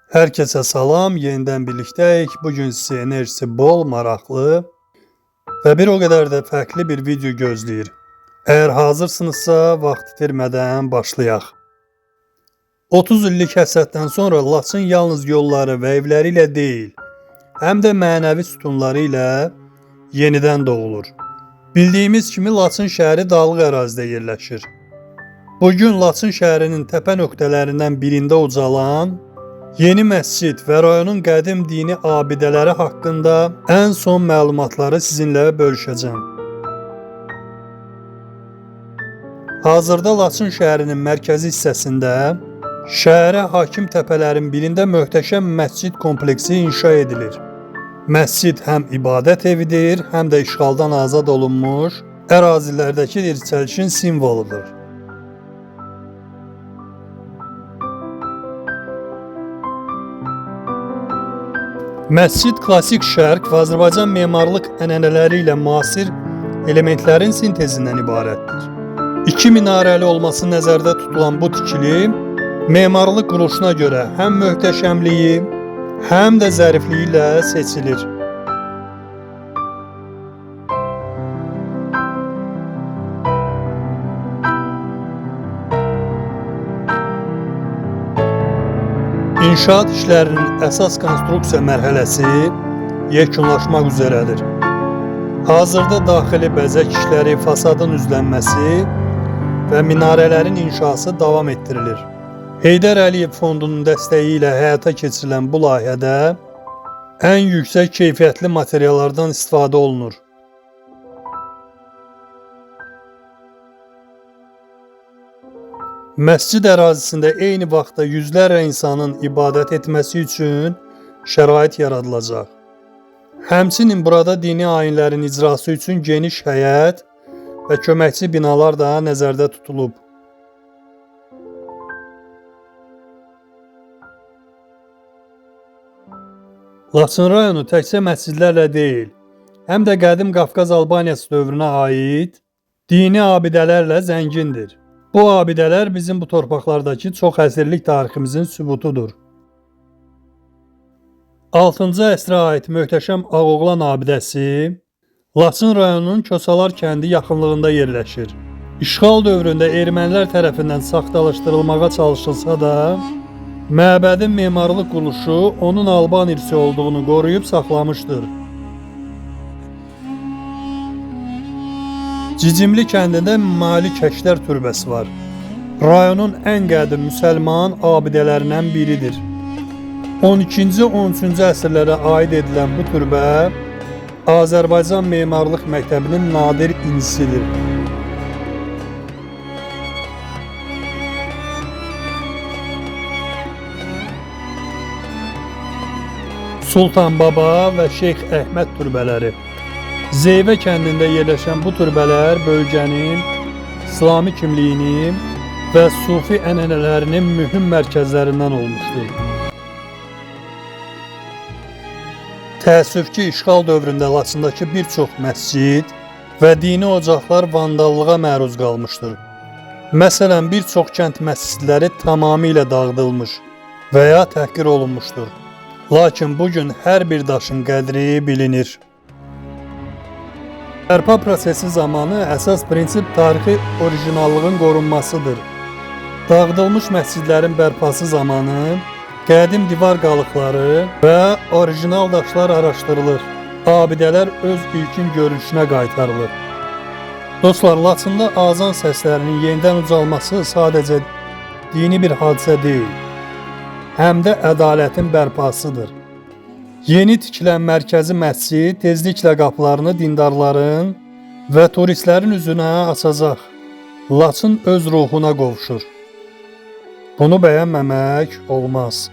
Herkese salam, yeniden birlikteyik. Bugün size enerjisi bol, maraqlı ve bir o kadar da farklı bir video gözləyir. Eğer hazırsınızsa vaxt itirmədən başlayaq. 30 illik həsəddən sonra Laçın yalnız yolları və evləri ilə deyil, həm də mənəvi sütunları ilə yenidən doğulur. Bildiyimiz kimi Laçın şəhəri dağlıq ərazidə yerləşir. Bugün Laçın şəhərinin təpə nöqtələrindən birində ucalan yeni məscid və rayonun qədim dini abidələri haqqında ən son məlumatları sizinlə bölüşəcəm. Hazırda Laçın şəhərinin mərkəzi hissəsində şəhərə hakim təpələrin birində möhtəşəm məscid kompleksi inşa edilir. Məscid həm ibadət evidir, həm də işğaldan azad olunmuş ərazilərdəki dirçəlişin simvoludur. Məscid klassik şərq və Azərbaycan memarlıq ənənələri ilə müasir elementlərin sintezindən ibarətdir. İki minarəli olması nəzərdə tutulan bu tikili, memarlıq quruluşuna görə həm möhtəşəmliyi, həm də zərifliyi ilə seçilir. İnşaat işlərinin əsas konstruksiya mərhələsi yekunlaşmaq üzrədir. Hazırda daxili bəzək işləri, fasadın üzlənməsi və minarələrin inşası davam etdirilir. Heydər Əliyev Fondunun dəstəyi ilə həyata keçirilən bu layihədə ən yüksək keyfiyyətli materiallardan istifadə olunur. Məscid ərazisində eyni vaxtda yüzlərlə insanın ibadət etməsi üçün şərait yaradılacaq. Həmçinin burada dini ayinlərin icrası üçün geniş həyət və köməkçi binalar da nəzərdə tutulub. Laçın rayonu təkcə məscidlərlə deyil, həm də qədim Qafqaz Albaniyası dövrünə aid dini abidələrlə zəngindir. Bu abidələr bizim bu torpaqlardakı çox əsrlik tariximizin sübutudur. 6-cı əsrə aid möhtəşəm Ağoğlan abidəsi Laçın rayonunun Kosalar kəndi yaxınlığında yerləşir. İşğal dövründə ermənilər tərəfindən saxtalaşdırılmağa çalışılsa da, məbədin memarlıq quruluşu onun Alban irsi olduğunu qoruyub saxlamışdır. Cicimli kəndində Malik Əklər türbəsi var. Rayonun ən qədim müsəlman abidələrindən biridir. 12-ci, 13-cü əsrlərə aid edilən bu türbə Azərbaycan Memarlıq Məktəbinin nadir incisidir. Sultan Baba və Şeyx Əhməd türbələri. Zeyvə kəndində yerləşən bu türbələr bölgənin İslami kimliyinin və sufi ənənələrinin mühüm mərkəzlərindən olmuşdur. Təəssüf ki, işğal dövründə Laçındakı bir çox məscid və dini ocaqlar vandallığa məruz qalmışdır. Məsələn, bir çox kənd məscidləri tamamilə dağıdılmış və ya təhqir olunmuşdur. Lakin bugün hər bir daşın qədri bilinir. Bərpa prosesi zamanı əsas prinsip tarixi orijinallığın qorunmasıdır. Dağıdılmış məscidlərin bərpası zamanı qədim divar qalıqları və orijinal daşlar araşdırılır. Abidələr öz ilkin görünüşünə qaytarılır. Dostlar, Laçında azan səslərinin yenidən ucalması sadəcə dini bir hadisə deyil, həm də ədalətin bərpasıdır. Yeni tikilən mərkəzi məscid tezliklə qapılarını dindarların və turistlərin üzünə açacaq. Laçın öz ruhuna qovuşur. Bunu bəyənməmək olmaz.